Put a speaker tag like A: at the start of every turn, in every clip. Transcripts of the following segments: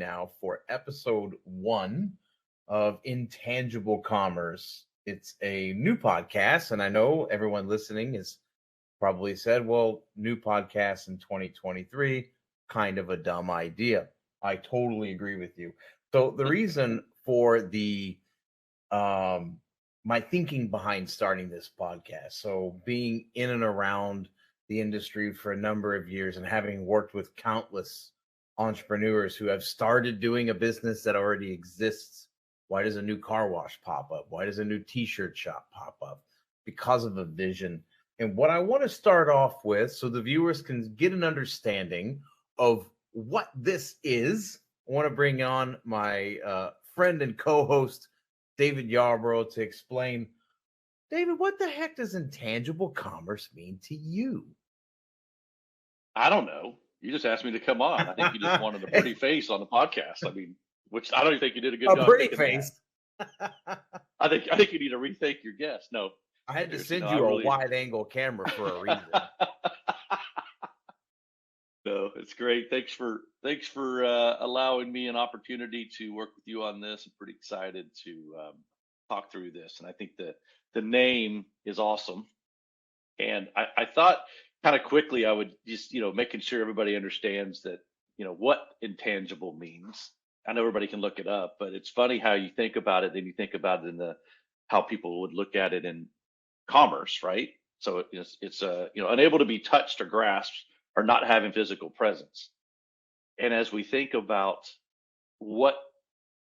A: now for episode 1 of Intangible Commerce. It's a new podcast, and I know everyone listening has probably said, well, new podcast in 2023, kind of a dumb idea. I totally agree with you. So the reason for the my thinking behind starting this podcast, so being in and around the industry for a number of years and having worked with countless entrepreneurs who have started doing a business that already exists. Why does a new car wash pop up? Why does a new t-shirt shop pop up? Because of a vision. And what I want to start off with, so the viewers can get an understanding of what this is, I want to bring on my friend and co-host, David Yarbrough, to explain. David, what the heck does intangible commerce mean to you?
B: I don't know. You just asked me to come on. I think you just wanted a pretty face on the podcast. I mean, which I don't even think you did a good job
A: pretty
B: picking
A: face.
B: that. I think you need to rethink your guess. No,
A: I had to send you a wide angle camera for a reason.
B: No, it's great. Thanks for allowing me an opportunity to work with you on this. I'm pretty excited to talk through this, and I think that the name is awesome. And I thought kind of quickly I would just making sure everybody understands that what intangible means. I know everybody can look it up, but it's funny how you think about it, then you think about it in the how people would look at it in commerce, right? So it's unable to be touched or grasped or not having physical presence. And as we think about what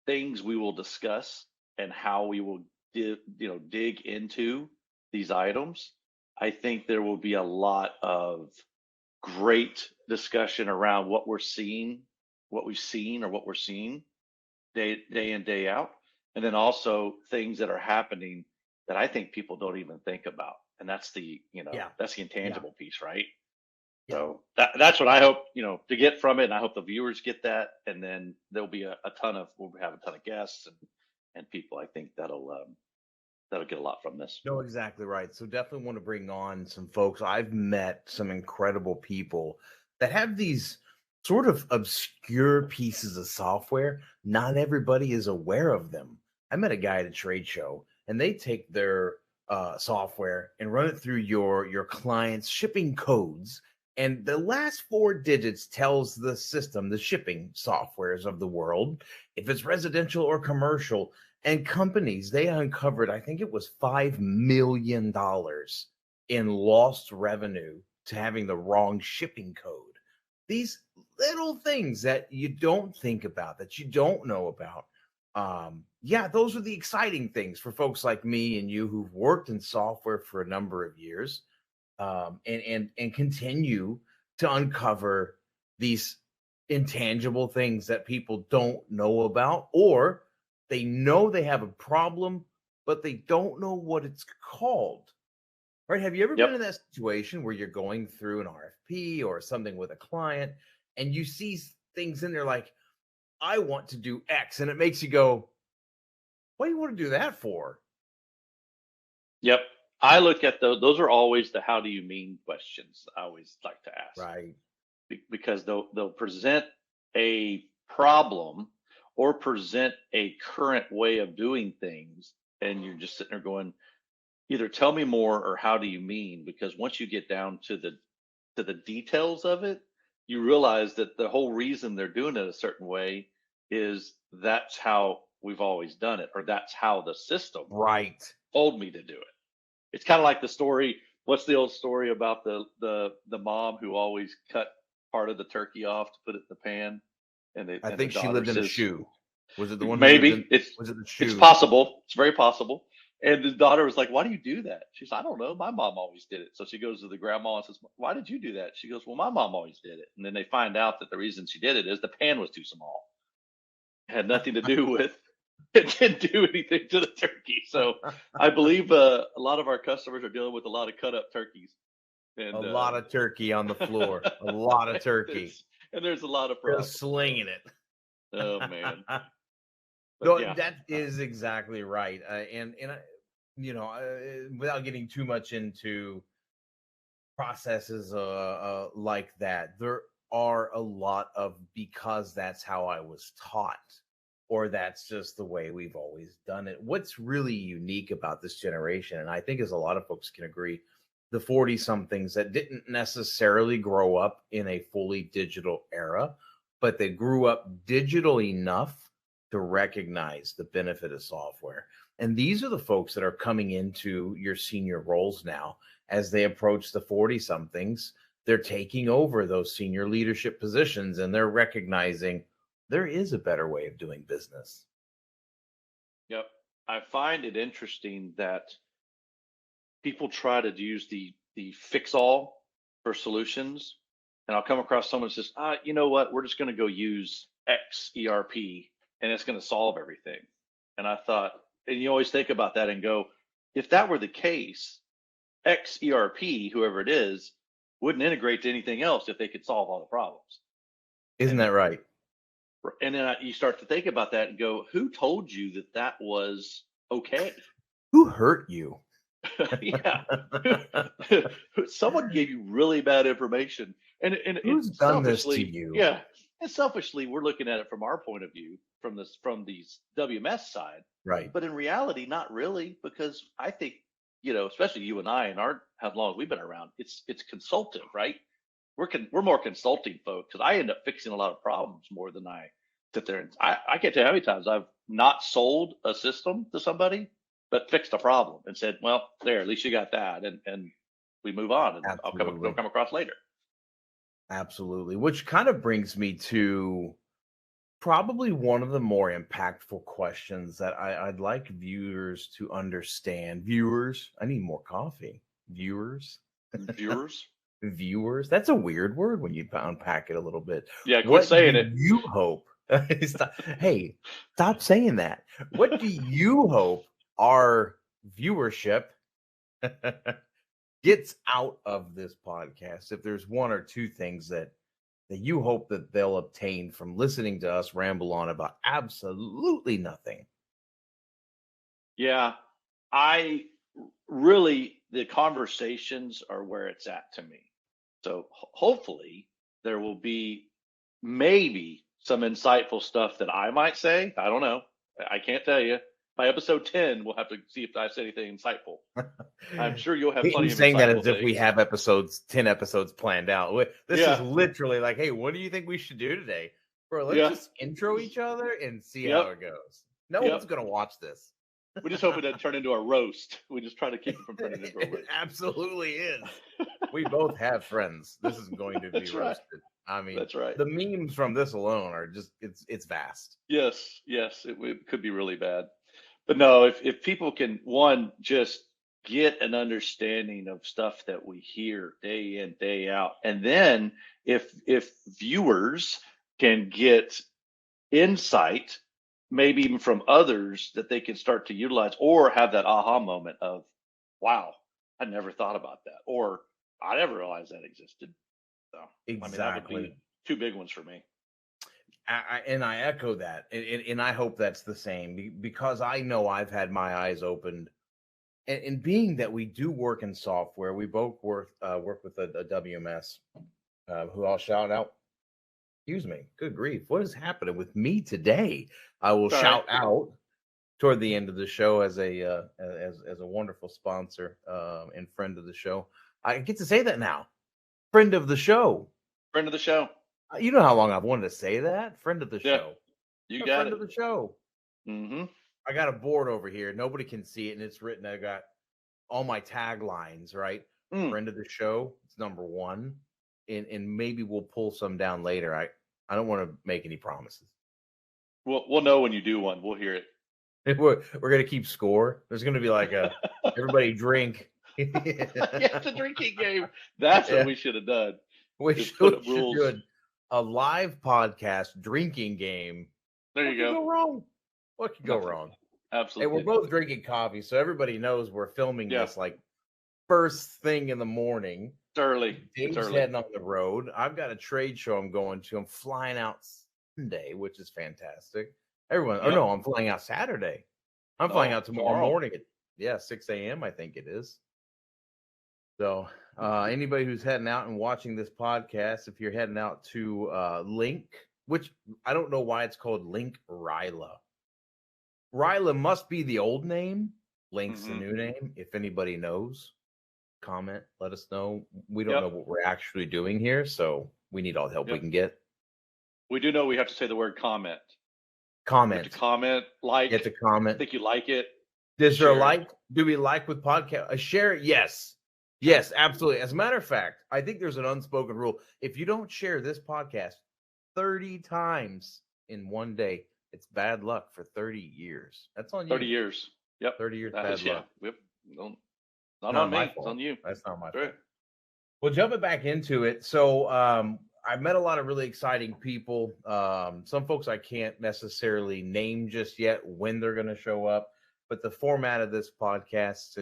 B: things we will discuss and how we will dig into these items, I think there will be a lot of great discussion around what we're seeing, what we've seen, or what we're seeing day in, day out. And then also things that are happening that I think people don't even think about. And that's the intangible piece, right? Yeah. So that's what I hope, to get from it. And I hope the viewers get that. And then there'll be we'll have a ton of guests and people, I think that'll get a lot from this.
A: No, exactly right. So definitely want to bring on some folks. I've met some incredible people that have these sort of obscure pieces of software. Not everybody is aware of them. I met a guy at a trade show, and they take their software and run it through your client's shipping codes. And the last 4 digits tells the system, the shipping softwares of the world, if it's residential or commercial. And companies, they uncovered, I think it was $5 million in lost revenue to having the wrong shipping code. These little things that you don't think about, that you don't know about. Those are the exciting things for folks like me and you who've worked in software for a number of years, and continue to uncover these intangible things that people don't know about, or they know they have a problem, but they don't know what it's called. Right? Have you ever been in that situation where you're going through an RFP or something with a client and you see things in there like, I want to do X, and it makes you go, what do you want to do that for?
B: Yep. I look at those are always the how do you mean questions I always like to ask.
A: Right.
B: Because they'll present a problem or present a current way of doing things, and you're just sitting there going, either tell me more or how do you mean? Because once you get down to the details of it, you realize that the whole reason they're doing it a certain way is that's how we've always done it, or that's how the system told me to do it. It's kind of like the story. What's the old story about the mom who always cut part of the turkey off to put it in the pan?
A: I think she lived in a shoe. Was it the one?
B: Maybe
A: was it the shoe?
B: It's possible. It's very possible. And the daughter was like, "Why do you do that?" She said, "I don't know. My mom always did it." So she goes to the grandma and says, "Why did you do that?" She goes, "Well, my mom always did it." And then they find out that the reason she did it is the pan was too small. It had nothing to do with it. Didn't do anything to the turkey. So I believe a lot of our customers are dealing with a lot of cut up turkeys.
A: And a lot of turkey on the floor. A lot of turkey.
B: And there's a lot of
A: problems. They're slinging it.
B: Oh man.
A: No, that is exactly right. Without getting too much into processes like that, there are a lot of because that's how I was taught, or that's just the way we've always done it. What's really unique about this generation, and I think as a lot of folks can agree, the 40 somethings that didn't necessarily grow up in a fully digital era, but they grew up digital enough to recognize the benefit of software. And these are the folks that are coming into your senior roles now as they approach the 40 somethings. They're taking over those senior leadership positions and they're recognizing there is a better way of doing business.
B: Yep. I find it interesting that people try to use the fix all for solutions. And I'll come across someone who says, you know what, we're just going to go use X ERP and it's going to solve everything. And I thought, and you always think about that and go, if that were the case, X ERP, whoever it is, wouldn't integrate to anything else if they could solve all the problems.
A: Isn't that right?
B: And then you start to think about that and go, who told you that that was okay?
A: Who hurt you?
B: Yeah. Someone gave you really bad information. And
A: Who's done this to you?
B: Yeah. And selfishly, we're looking at it from our point of view, from the WMS side.
A: Right.
B: But in reality, not really, because I think, especially you and I and how long we've been around, it's consultative, right? We're more consulting folks because I end up fixing a lot of problems more than I sit there. And I can't tell you how many times I've not sold a system to somebody, but fixed a problem and said, well, there, at least you got that. And we move on and they'll come across later.
A: Absolutely. Which kind of brings me to probably one of the more impactful questions that I'd like viewers to understand. Viewers, I need more coffee. Viewers. Viewers. That's a weird word when you unpack it a little bit.
B: Yeah, quit saying it.
A: You hope. Hey, stop saying that. What do you hope our viewership gets out of this podcast? If there's one or two things that you hope that they'll obtain from listening to us ramble on about absolutely nothing.
B: Yeah, the conversations are where it's at to me. So hopefully there will be maybe some insightful stuff that I might say. I don't know. I can't tell you. By episode 10, we'll have to see if I said anything insightful. I'm sure you'll have plenty of
A: saying that as
B: things.
A: if we have 10 episodes planned out. This is literally like, hey, what do you think we should do today? Bro, let's just intro each other and see how it goes. No one's going to watch this.
B: We just hope it doesn't turn into a roast. We just try to keep it from turning into a roast.
A: It absolutely is. We both have friends. This is going to be roasted.
B: Right.
A: I mean,
B: that's right.
A: The memes from this alone are just, it's vast.
B: Yes, it could be really bad. But no, if people can, one, just get an understanding of stuff that we hear day in, day out. And then if viewers can get insight, maybe even from others that they can start to utilize or have that aha moment of, wow, I never thought about that. Or I never realized that existed. So
A: exactly.
B: that would be two big ones for me.
A: I echo that. And I hope that's the same because I know I've had my eyes opened. And being that we do work in software, we both work with a WMS, who I'll shout out. Excuse me. Good grief. What is happening with me today? I will shout out toward the end of the show as a wonderful sponsor and friend of the show. I get to say that now. Friend of the show.
B: Friend of the show.
A: You know how long I've wanted to say that? Friend of the show.
B: You got
A: friend of the show.
B: Mm-hmm.
A: I got a board over here. Nobody can see it, and it's written. I got all my taglines, right? Friend of the show. It's number one. And maybe we'll pull some down later. I don't want to make any promises.
B: We'll know when you do one. We'll hear it.
A: We're gonna keep score. There's gonna be like everybody drink.
B: It's a drinking game. That's what we should have done.
A: We should do a live podcast drinking game.
B: There you go.
A: What could go wrong? What could go wrong?
B: Absolutely.
A: And we're both drinking coffee, so everybody knows we're filming this like first thing in the morning.
B: It's early.
A: Dave's heading on the road. I've got a trade show I'm going to. I'm flying out Sunday, which is fantastic. Everyone, no, I'm flying out Saturday. I'm flying out tomorrow morning at 6 a.m. I think it is. So Anybody who's heading out and watching this podcast, if you're heading out to Link, which I don't know why it's called Link Ryla. Ryla must be the old name. Link's the new name. If anybody knows, comment, let us know. We don't know what we're actually doing here, so we need all the help we can get.
B: We do know we have to say the word comment.
A: Comment.
B: Comment, like.
A: Get to comment.
B: I think you like it.
A: Is there a like? Do we like with podcast? A share? Yes. Yes, absolutely. As a matter of fact, I think there's an unspoken rule. If you don't share this podcast 30 times in one day, it's bad luck for 30 years. That's on you.
B: 30 years. Yep.
A: 30 years bad luck.
B: Yep. Not on me. It's on you.
A: That's not my fault. Well, jumping back into it. So I met a lot of really exciting people. Some folks I can't necessarily name just yet when they're going to show up. But the format of this podcast,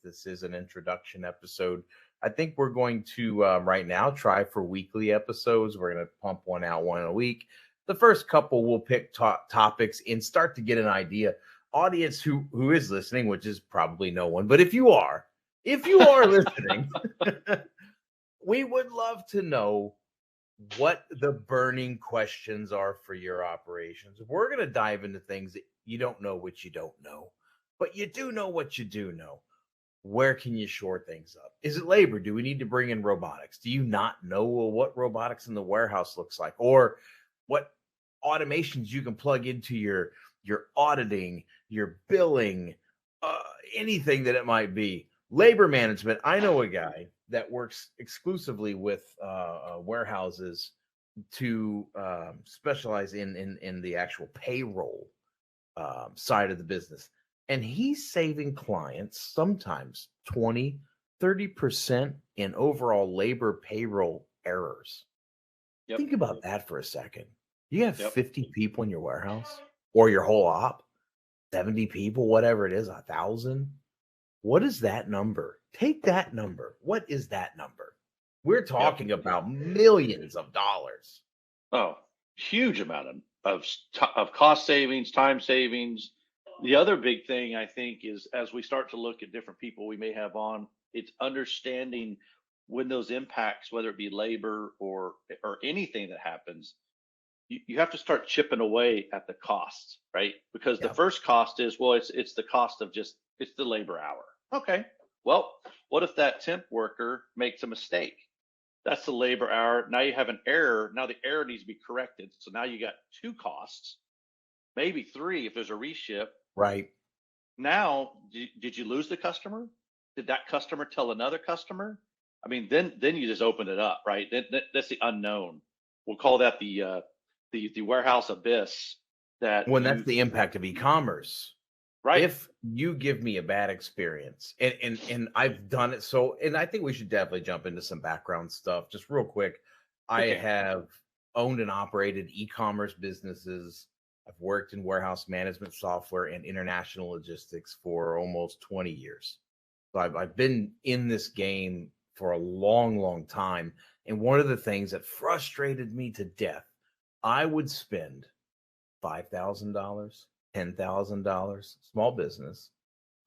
A: this is an introduction episode. I think we're going to right now try for weekly episodes. We're going to pump one out one a week. The first couple we'll pick topics and start to get an idea. Audience who is listening, which is probably no one, but if you are listening, we would love to know what the burning questions are for your operations. We're going to dive into things that you don't know what you don't know, but you do know what you do know. Where can you shore things up? Is it labor? Do we need to bring in robotics? Do you not know what robotics in the warehouse looks like, or what automations you can plug into your auditing, your billing, anything that it might be? Labor management. I know a guy that works exclusively with warehouses to specialize in the actual payroll side of the business. And he's saving clients sometimes 20, 30% in overall labor payroll errors. Yep. Think about that for a second. You have 50 people in your warehouse or your whole op, 70 people, whatever it is, 1,000. What is that number? Take that number. What is that number? We're talking about millions of dollars.
B: Oh, huge amount of cost savings, time savings. The other big thing I think is, as we start to look at different people we may have on, it's understanding when those impacts, whether it be labor or anything that happens, you have to start chipping away at the costs, right? Because the first cost is, well, it's the cost of it's the labor hour. Okay, well, what if that temp worker makes a mistake? That's the labor hour. Now you have an error. Now the error needs to be corrected. So now you got 2 costs, maybe 3 if there's a reship.
A: Right.
B: Now, did you lose the customer? Did that customer tell another customer? I mean, then you just open it up, right? That's the unknown. We'll call that the warehouse abyss. That's
A: the impact of e-commerce.
B: Right.
A: If you give me a bad experience, and I've done it, and I think we should definitely jump into some background stuff just real quick. Okay. I have owned and operated e-commerce businesses. I've worked in warehouse management software and international logistics for almost 20 years. So I've been in this game for a long, long time. And one of the things that frustrated me to death, I would spend $5,000, $10,000, small business,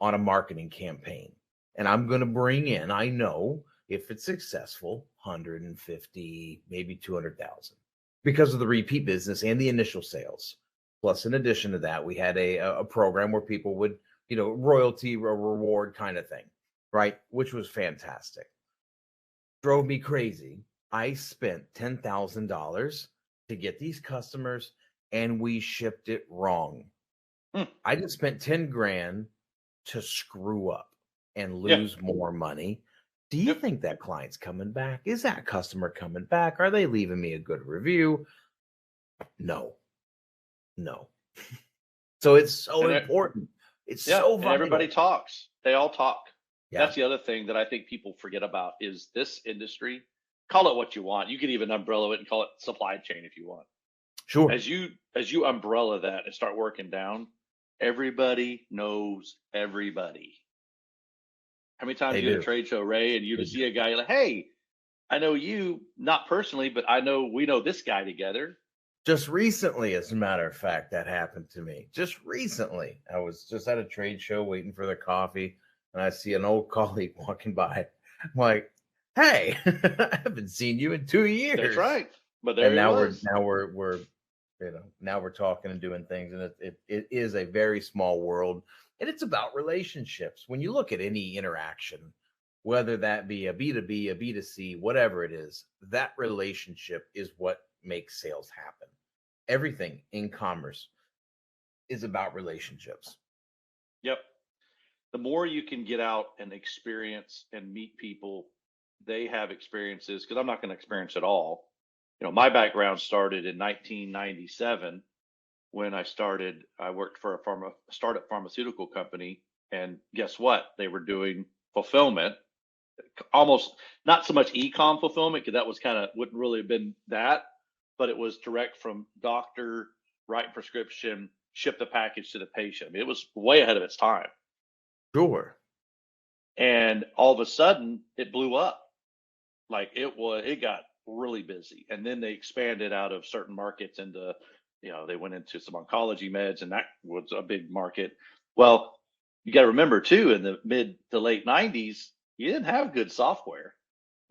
A: on a marketing campaign. And I'm going to bring in, I know, if it's successful, 150, maybe 200,000 because of the repeat business and the initial sales. Plus, in addition to that, we had a program where people would, royalty, a reward kind of thing, right? Which was fantastic. Drove me crazy. I spent $10,000 to get these customers, and we shipped it wrong. I just spent 10 grand to screw up and lose more money. Do you think that client's coming back? Is that customer coming back? Are they leaving me a good review? No. So it's so important. It's so vital.
B: Everybody talks. They all talk. Yeah. That's the other thing that I think people forget about is this industry. Call it what you want. You could even umbrella it and call it supply chain if you want.
A: Sure.
B: As you umbrella that and start working down, everybody knows everybody. How many times you at a trade show, Ray, and you see a guy like, hey, I know you, not personally, but we know this guy together.
A: Just recently, as a matter of fact, that happened to me. Just recently, I was just at a trade show waiting for the coffee, and I see an old colleague walking by. I'm like, Hey, I haven't seen you in 2
B: That's
A: years.
B: right. But there
A: And
B: he
A: now we're
B: was.
A: now we're now we're talking and doing things, and it is a very small world, and it's about relationships. When you look at any interaction, whether that be a B2B, a B2C, whatever it is, that relationship is what makes sales happen. Everything in commerce is about relationships.
B: Yep. The more you can get out and experience and meet people, they have experiences, because I'm not going to experience it all. My background started in 1997 when I worked for a startup pharmaceutical company. And guess what? They were doing fulfillment, almost not so much e-com fulfillment, because that was kind of wouldn't really have been that, but it was direct from doctor, write prescription, ship the package to the patient. I mean, it was way ahead of its time.
A: Sure.
B: And all of a sudden it blew up. Like it got really busy. And then they expanded out of certain markets into, they went into some oncology meds, and that was a big market. Well, you got to remember too, in the mid to late 90s, you didn't have good software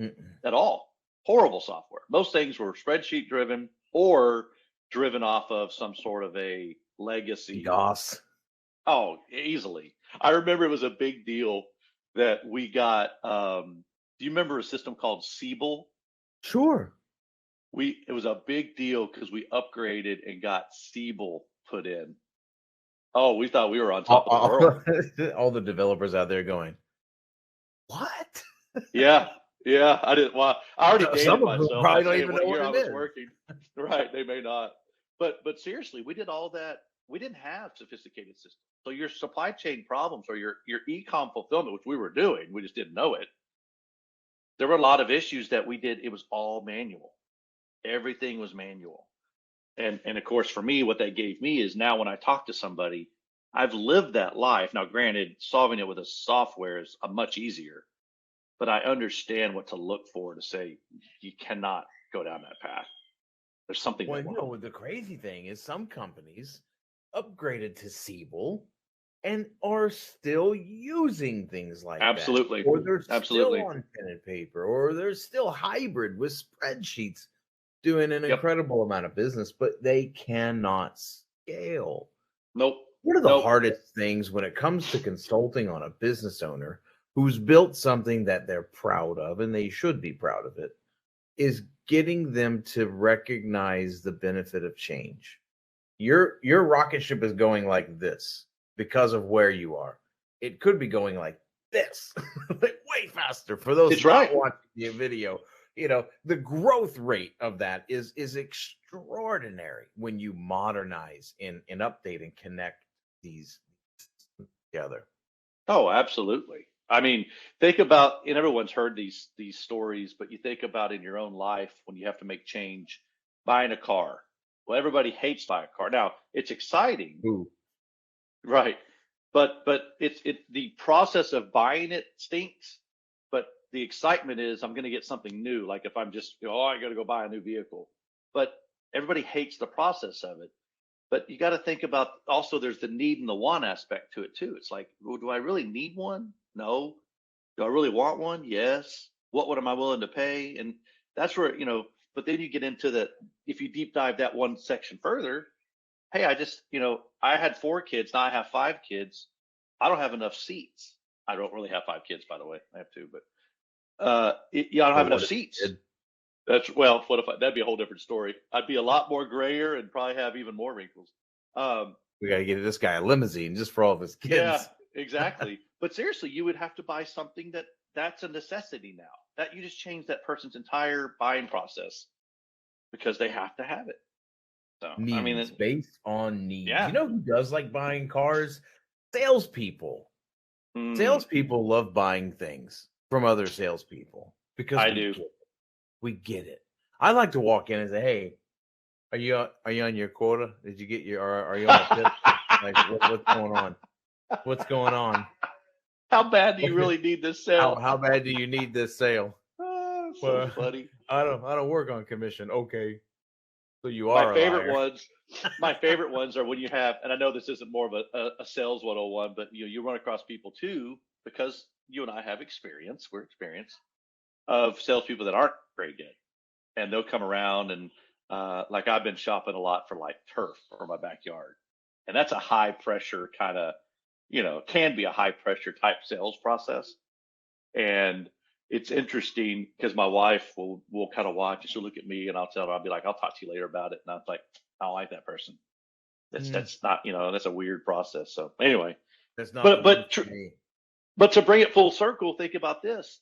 A: Mm-mm.
B: at all. Horrible software. Most things were spreadsheet driven or driven off of some sort of a legacy.
A: Goss.
B: Oh, easily. I remember it was a big deal that we got. Do you remember a system called Siebel?
A: Sure.
B: It was a big deal because we upgraded and got Siebel put in. Oh, we thought we were on top of the
A: All,
B: world.
A: all the developers out there going, what?
B: Yeah, yeah. I didn't. Well, I already
A: Some
B: dated
A: of them
B: myself by
A: probably don't
B: saying
A: even
B: what
A: know what
B: year I
A: it
B: was
A: is.
B: working. Right? They may not. But seriously, we did all that. We didn't have sophisticated systems. So your supply chain problems or your e-com fulfillment, which we were doing, we just didn't know it. There were a lot of issues that we did. It was all manual. Everything was manual. And of course, for me, what that gave me is now when I talk to somebody, I've lived that life. Now, granted, solving it with a software is a much easier, but I understand what to look for to say you cannot go down that path. There's something
A: Well,
B: wrong.
A: the crazy thing is some companies upgraded to Siebel and are still using things like that,
B: Absolutely.
A: or they're still
B: Absolutely.
A: on pen and paper, or they're still hybrid with spreadsheets doing an
B: Yep.
A: incredible amount of business, but they cannot scale.
B: Nope.
A: One of the
B: Nope.
A: hardest things when it comes to consulting on a business owner who's built something that they're proud of, and they should be proud of it, is getting them to recognize the benefit of change. Your rocket ship is going like this because of where you are. It could be going like this, like way faster. For those
B: It's
A: not
B: right.
A: watching the video, the growth rate of that is extraordinary when you modernize and update and connect these together.
B: Oh, absolutely. I mean, think about, and everyone's heard these stories, but you think about in your own life when you have to make change, buying a car. Well, everybody hates buying a car. Now, it's exciting,
A: Ooh,
B: right? But it's the process of buying it stinks, but the excitement is I'm going to get something new. Like if I'm just, I got to go buy a new vehicle. But everybody hates the process of it. But you got to think about also there's the need and the want aspect to it too. It's like, well, do I really need one? No. Do I really want one? Yes. What am I willing to pay? And that's where, but then you get into the, if you deep dive that one section further, hey, I had 4 kids. Now I have 5 kids. I don't have enough seats. I don't really have 5 kids, by the way. I have 2, but I don't
A: but
B: have enough
A: what if you
B: seats.
A: did?
B: What if that'd be a whole different story. I'd be a lot more grayer and probably have even more wrinkles. Um,
A: We got to get this guy a limousine just for all of his
B: yeah,
A: kids.
B: exactly. But seriously, you would have to buy something that's a necessity now. That you just change that person's entire buying process because they have to have it. So, I mean,
A: Needs based on needs.
B: yeah.
A: You know who does like buying cars? Salespeople.
B: Mm,
A: Salespeople love buying things from other salespeople because
B: I
A: we
B: do.
A: get it. We get it. I like to walk in and say, "Hey, are you on your quota? Did you get your? Are you on a PIP? Like, what's going on? What's going on?
B: How bad do you really need this sale?
A: How bad do you need this sale?
B: So
A: Well,
B: funny.
A: I don't work on commission. Okay, so you
B: My
A: are a
B: favorite
A: liar.
B: ones, my favorite ones are when you have, and I know this isn't more of a sales 101, but you run across people too, because you and I have experience. We're experienced. of salespeople that aren't very good, and they'll come around and like I've been shopping a lot for like turf for my backyard, and that's a high pressure kind of, can be a high pressure type sales process. And it's interesting because my wife will kind of watch and she'll look at me and I'll be like, I'll talk to you later about it. And I'm like, I don't like that person.
A: Mm,
B: That's not, that's a weird process. So anyway,
A: that's not the
B: but
A: one
B: but
A: for me.
B: but to bring it full circle, think about this: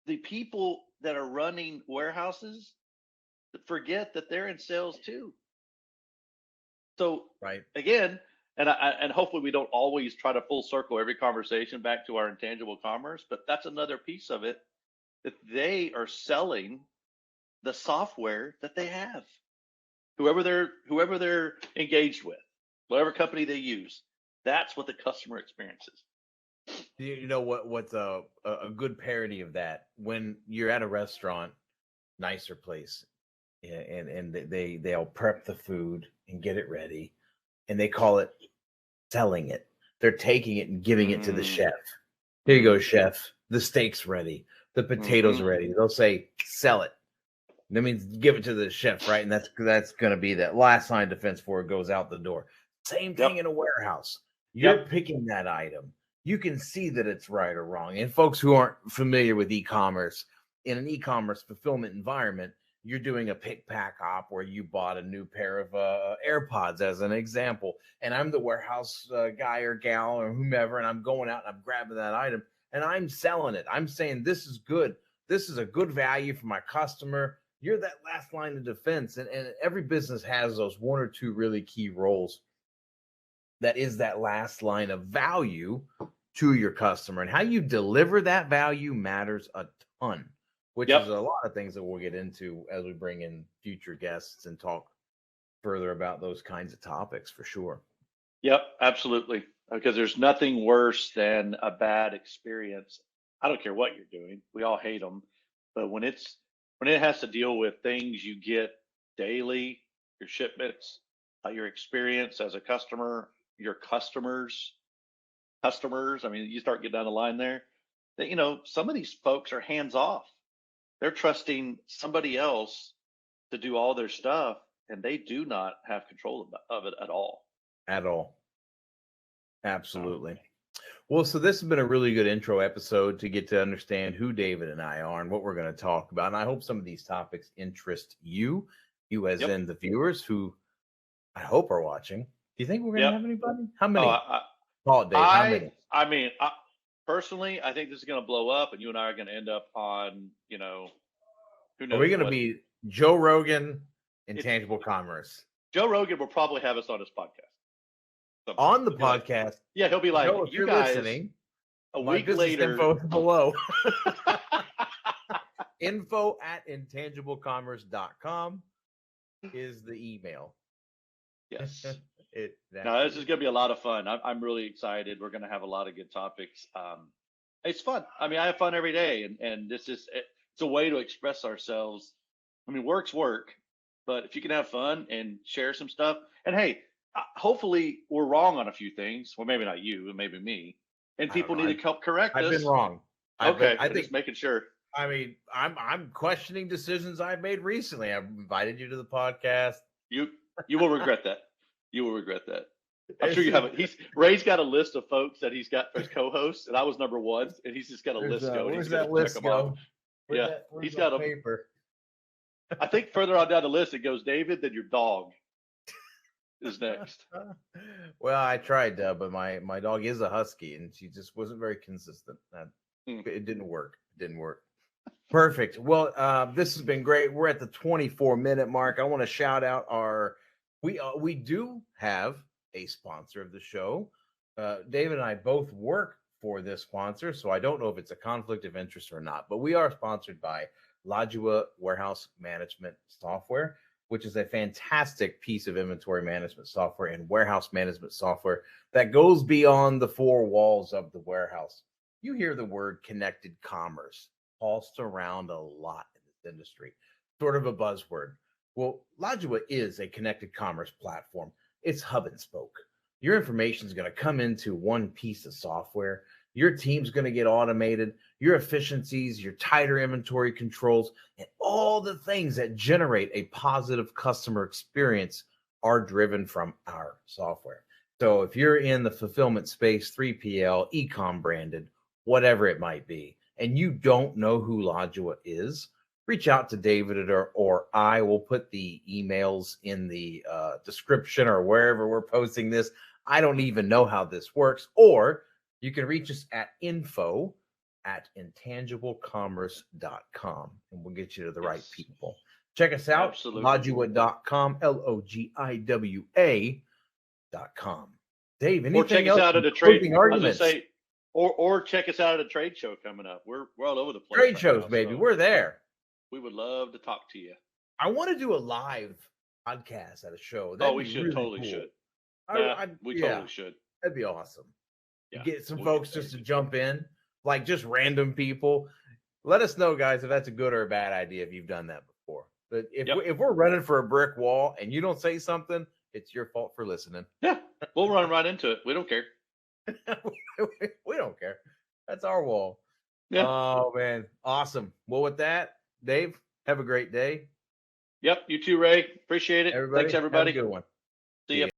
B: the people that are running warehouses forget that they're in sales too. So
A: Right.
B: again, and hopefully we don't always try to full circle every conversation back to our intangible commerce, but that's another piece of it, that they are selling the software that they have. Whoever they're engaged with, whatever company they use, that's what the customer experience is.
A: You know what's a good parody of that? When you're at a restaurant, nicer place, and they'll prep the food and get it ready, and they call it selling it. They're taking it and giving it to the
B: Mm,
A: chef. Here you go,
B: mm,
A: chef. The steak's ready. The potatoes
B: mm-hmm.
A: are ready. They'll say, sell it. That means give it to the chef, right? And that's going to be that last line of defense before it goes out the door. Same
B: Yep.
A: thing in a warehouse.
B: Yep.
A: You're picking that item. You can see that it's right or wrong. And folks who aren't familiar with e-commerce, in an e-commerce fulfillment environment, you're doing a pick pack op where you bought a new pair of AirPods as an example, and I'm the warehouse guy or gal or whomever, and I'm going out and I'm grabbing that item and I'm selling it. I'm saying this is good. This is a good value for my customer. You're that last line of defense, and every business has those one or two really key roles. That is that last line of value to your customer, and how you deliver that value matters a ton, which
B: Yep.
A: is a lot of things that we'll get into as we bring in future guests and talk further about those kinds of topics for sure.
B: Yep. Absolutely. Because there's nothing worse than a bad experience. I don't care what you're doing. We all hate them, but when it has to deal with things you get daily, your shipments, your experience as a customer, your customers. I mean, you start getting down the line there. That some of these folks are hands off. They're trusting somebody else to do all their stuff, and they do not have control of it at all.
A: At all.
B: So,
A: Absolutely. Well, so this has been a really good intro episode to get to understand who David and I are and what we're going to talk about. And I hope some of these topics interest you as
B: yep,
A: in the viewers who I hope are watching. Do you think we're going to
B: yep.
A: have anybody? How
B: Oh,
A: many? Call it, Dave. How many?
B: I mean, personally, I think this is going to blow up, and you and I are going to end up on, who
A: Are we
B: knows
A: going to
B: what.
A: be Joe Rogan,
B: It's
A: Intangible Commerce?
B: Joe Rogan will probably have us on his podcast sometime.
A: On the
B: He'll be like,
A: podcast,
B: yeah, he'll be like,
A: Joe, if
B: you
A: you're
B: guys,
A: listening,
B: a
A: my
B: week
A: business
B: later.
A: info is below. info@intangiblecommerce.com is the email.
B: Yes. No, this is
A: It
B: going to be a lot of fun. I'm really excited. We're going to have a lot of good topics. It's fun. I mean, I have fun every day, and it's a way to express ourselves. I mean, work's work, but if you can have fun and share some stuff, and hey, hopefully we're wrong on a few things. Well, maybe not you, but maybe me, and
A: I don't
B: people
A: know.
B: need to help correct
A: I've been
B: us.
A: wrong.
B: Okay,
A: I
B: I'm
A: think.
B: just making sure.
A: I mean, I'm questioning decisions I've made recently. I've invited you to the podcast.
B: You will regret that. You will regret that. I'm sure
A: It's
B: you have
A: just,
B: it. Ray's got a list of folks that he's got as co-hosts, and I was number one, and he's just got a
A: there's
B: list going.
A: where's
B: He's going
A: that
B: to check
A: list
B: them off.
A: go?
B: Yeah,
A: Where's
B: he's
A: my
B: got them.
A: paper?
B: I think further on down the list it goes David, then your dog is next.
A: Well, I tried, but my dog is a husky, and she just wasn't very consistent.
B: Hmm.
A: It didn't work. It didn't work. Perfect. Well, this has been great. We're at the 24-minute mark. I want to shout out we do have a sponsor of the show. David and I both work for this sponsor, so I don't know if it's a conflict of interest or not, but we are sponsored by Lajua Warehouse Management Software, which is a fantastic piece of inventory management software and warehouse management software that goes beyond the four walls of the warehouse. You hear the word connected commerce tossed around a lot in this industry, sort of a buzzword. Well, Lajua is a connected commerce platform. It's hub and spoke. Your information is going to come into one piece of software. Your team's going to get automated, your efficiencies, your tighter inventory controls, and all the things that generate a positive customer experience are driven from our software. So if you're in the fulfillment space, 3PL, e-com branded, whatever it might be, and you don't know who Lodua is, reach out to David or I will put the emails in the description or wherever we're posting this. I don't even know how this works. Or you can reach us at info@intangiblecommerce.com, and we'll get you to the right people. Check us out, Lodua.com, LOGIWA.com. Dave, anything
B: or check
A: else?
B: us out at a trade. I was gonna say, or check us out at a trade show coming up. We're all over the place.
A: Trade shows, baby. So we're there.
B: We would love to talk to you.
A: I want to do a live podcast at a show.
B: We should. Totally cool. Should. We totally should.
A: That'd be awesome. Yeah, get some folks just to jump in, like just random people. Let us know, guys, if that's a good or a bad idea if you've done that before. But if we're running for a brick wall and you don't say something, it's your fault for listening.
B: Yeah, we'll run right into it. We don't care.
A: We don't care. That's our wall.
B: Yeah.
A: Oh, man. Awesome. Well, with that, Dave, have a great day.
B: Yep. You too, Ray. Appreciate it. Thanks, everybody.
A: Have a good one.
B: See ya.